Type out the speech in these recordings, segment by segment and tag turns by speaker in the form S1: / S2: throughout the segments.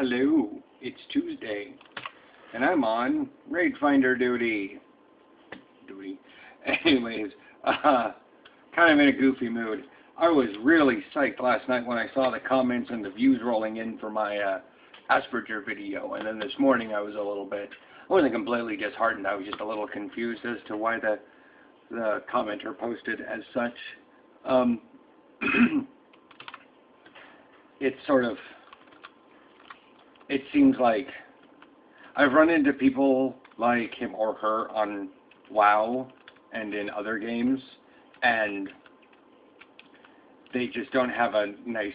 S1: Hello, it's Tuesday, and I'm on raid finder duty. Anyways, kind of in a goofy mood. I was really psyched last night when I saw the comments and the views rolling in for my Asperger video, and then this morning I was a little bit, I wasn't completely disheartened, I was just a little confused as to why the commenter posted as such. It's sort of, it seems like I've run into people like him or her on WoW and in other games, and they just don't have a nice,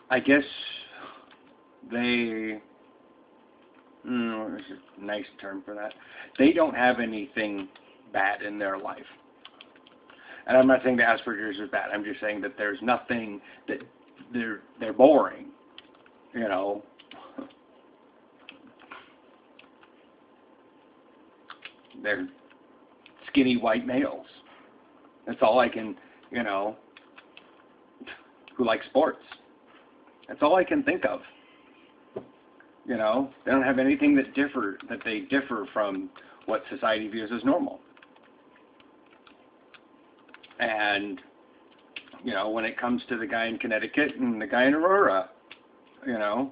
S1: I guess they, there's a nice term for that. They don't have anything bad in their life. And I'm not saying the Asperger's is bad. I'm just saying that there's nothing that they're boring, you know. They're skinny white males. That's all I can, you know, who like sports. That's all I can think of. You know, they don't have anything that they differ from what society views as normal. And, you know, when it comes to the guy in Connecticut and the guy in Aurora, you know,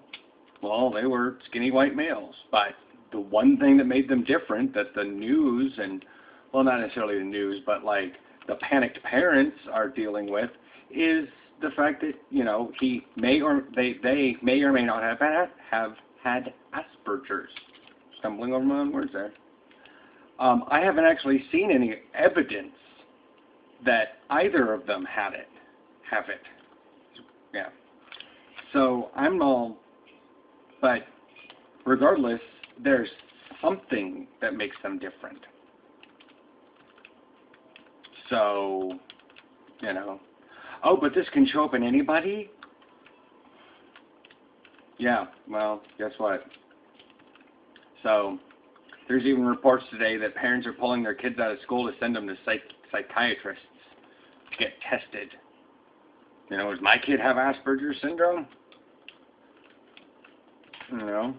S1: well, they were skinny white males. But the one thing that made them different that the news and, well, not necessarily the news, but like the panicked parents are dealing with is the fact that, you know, they may or may not have had Asperger's. Stumbling over my own words there. I haven't actually seen any evidence that either of them have it. Yeah. So I'm all, but regardless, there's something that makes them different. So, you know, oh, but this can show up in anybody? Yeah, well, guess what? So, there's even reports today that parents are pulling their kids out of school to send them to psychiatrists to get tested. You know, does my kid have Asperger's syndrome? You know,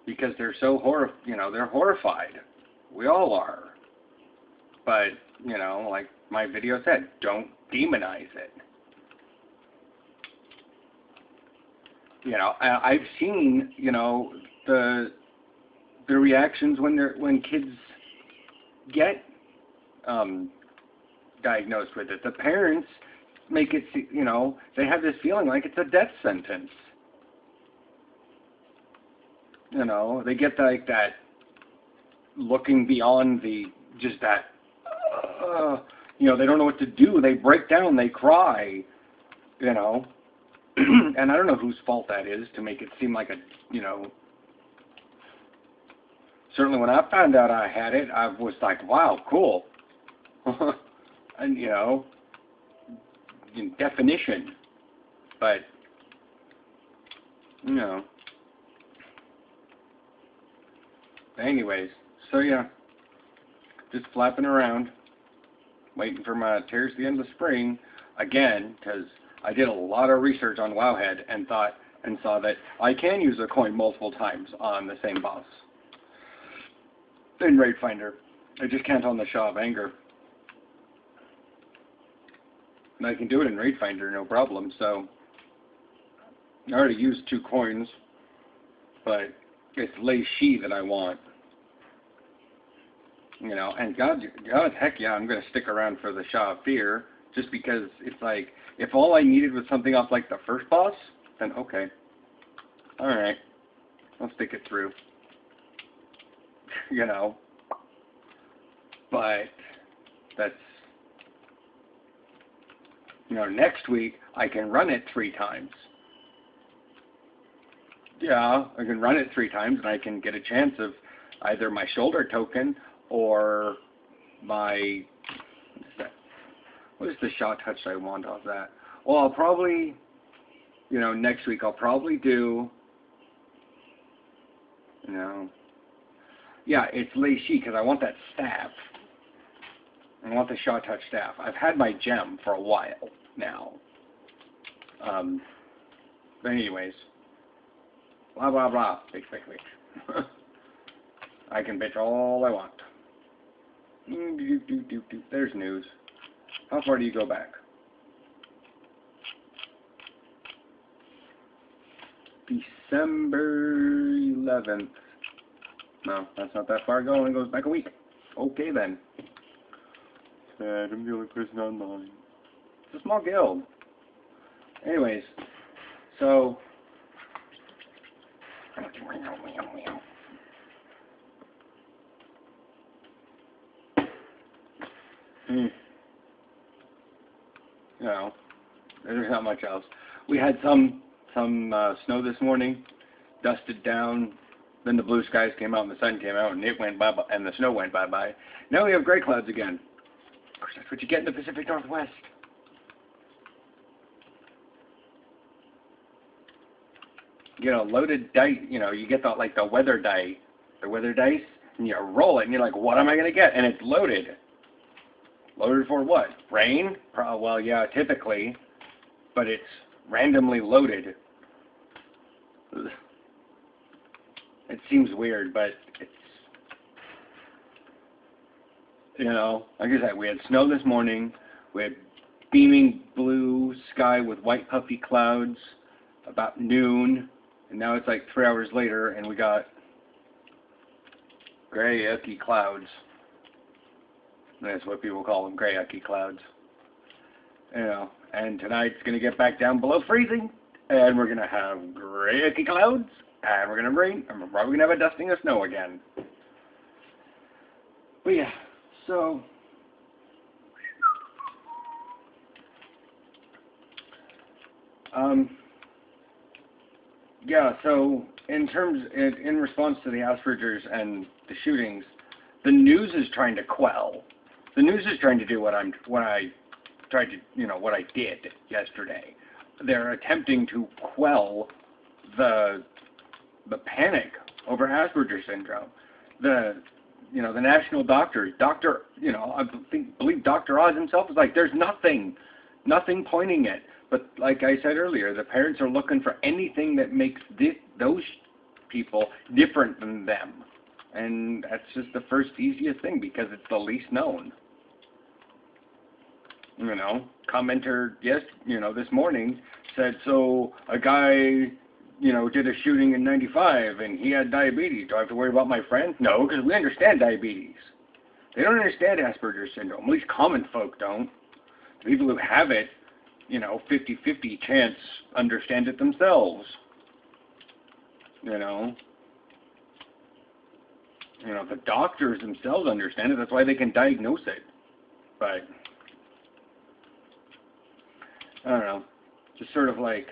S1: because they're so they're horrified. We all are. But, you know, like my video said, don't demonize it. You know, I've seen, you know, the reactions when kids get diagnosed with it. The parents make it, you know, they have this feeling like it's a death sentence. You know, they get like that looking beyond just that, you know, they don't know what to do. They break down, they cry, you know. And I don't know whose fault that is to make it seem like a, you know, certainly when I found out I had it, I was like, wow, cool. And, you know, in definition. But, you know. Anyways, so yeah, just flapping around, waiting for my Tears the End of Spring again, because I did a lot of research on Wowhead and saw that I can use a coin multiple times on the same boss in Raid Finder. I just can't on the Shaw of Anger. And I can do it in Raid Finder, no problem. So I already used 2 coins, but it's Lei Shi that I want. You know, and God, heck yeah, I'm going to stick around for the Shaw of Fear, just because it's like, if all I needed was something off like the first boss, then okay. Alright. I'll stick it through. You know. But that's, you know, next week I can run it 3 times. Yeah, I can run it 3 times and I can get a chance of either my shoulder token or my, what is the shot touch I want off that? Well, I'll probably, you know, next week I'll probably do, you know, yeah, it's Lei Shi because I want that staff. I want the shot touch staff. I've had my gem for a while now. But anyways, blah blah blah. Bitch, bitch, bitch. I can bitch all I want. There's news. How far do you go back? December 11th. No, that's not that far ago. It goes back a week. Okay then. Sad, I'm the only person online. It's a small guild. Anyways, so you know, there's not much else. We had some snow this morning, dusted down. Then the blue skies came out and the sun came out and it went bye bye and the snow went bye bye. Now we have gray clouds again. Of course, that's what you get in the Pacific Northwest. You know, loaded dice. You know, you get the weather dice, and you roll it, and you're like, what am I gonna get? And it's loaded. Loaded for what? Rain? Well, yeah, typically, but it's randomly loaded. Ugh. It seems weird, but it's, you know, like I said, we had snow this morning. We had beaming blue sky with white puffy clouds about noon, and now it's like 3 hours later, and we got gray, icky clouds. That's what people call them, gray, icky clouds. You know, and tonight's going to get back down below freezing, and we're going to have gray, icky clouds, and we're going to rain, and we're probably going to have a dusting of snow again. But yeah, so yeah, so in response to the Asperger's and the shootings, the news is trying to quell. The news is trying to do what I did yesterday. They're attempting to quell the panic over Asperger's syndrome. The national doctors, I believe Dr. Oz himself is like, there's nothing pointing it. But like I said earlier, the parents are looking for anything that makes those people different than them. And that's just the first easiest thing because it's the least known. You know, commenter this morning said, so a guy, did a shooting in 95 and he had diabetes. Do I have to worry about my friend? No, because we understand diabetes. They don't understand Asperger's syndrome. At least common folk don't. The people who have it, 50-50 chance understand it themselves. The doctors themselves understand it. That's why they can diagnose it. But I don't know. Just sort of like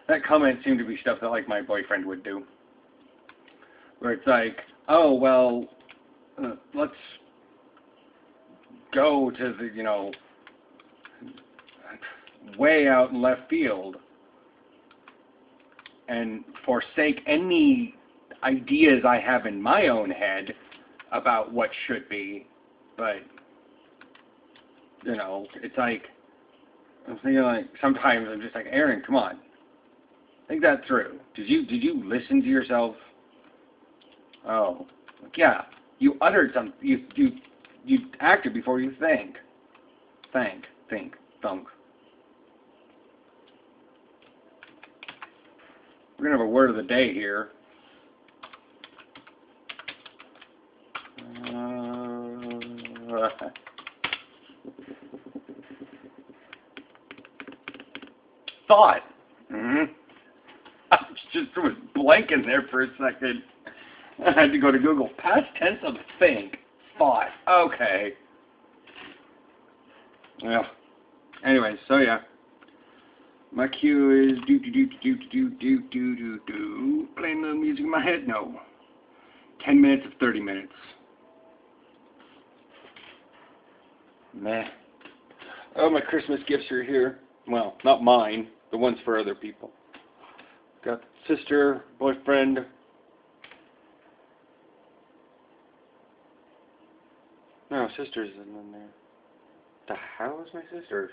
S1: that comment seemed to be stuff that like my boyfriend would do. Where it's like, oh well, let's go to the way out in left field and forsake any ideas I have in my own head about what should be, but it's like I'm thinking like sometimes I'm just like, Aaron, come on, think that through. Did you listen to yourself? Oh, yeah, you uttered some. You acted before you think. Think, thunk. We're gonna have a word of the day here. Thought. I just was blank in there for a second. I had to go to Google. Past tense of think. Thought. Okay. Well. Anyways, so yeah. My cue is playing the music in my head. No. 10 minutes of 30 minutes. Meh. Oh, my Christmas gifts are here. Well, not mine. The ones for other people. Got sister, boyfriend. No, sister's in there. The hell is my sister's?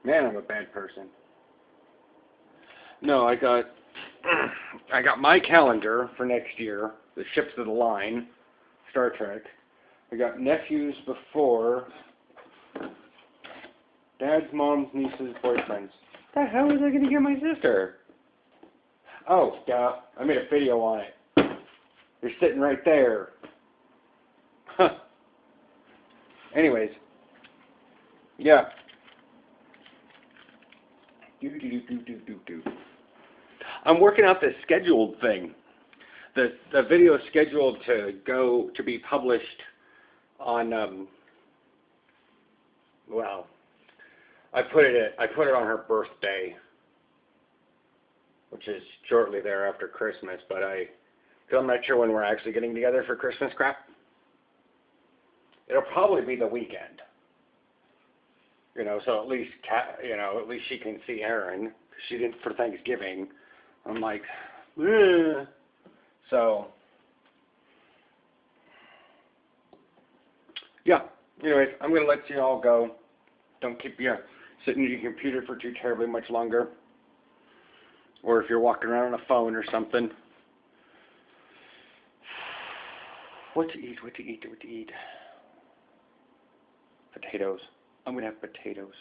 S1: Man, I'm a bad person. No, I got my calendar for next year, the ships of the line, Star Trek. I got nephews before dad's, mom's, nieces, boyfriends. The hell was I going to get my sister? Oh, yeah, I made a video on it. You're sitting right there. Huh. Anyways. Yeah. I'm working out this scheduled thing. The video is scheduled to be published on well, I put it on her birthday, which is shortly thereafter Christmas, but I'm not sure when we're actually getting together for Christmas crap. It'll probably be the weekend. You know, so at least she can see Erin. She didn't for Thanksgiving. I'm like, ugh. So yeah. Anyways, I'm gonna let you all go. Don't keep you sitting at your computer for too terribly much longer. Or if you're walking around on a phone or something. What to eat? What to eat? What to eat? Potatoes. I'm gonna have potatoes.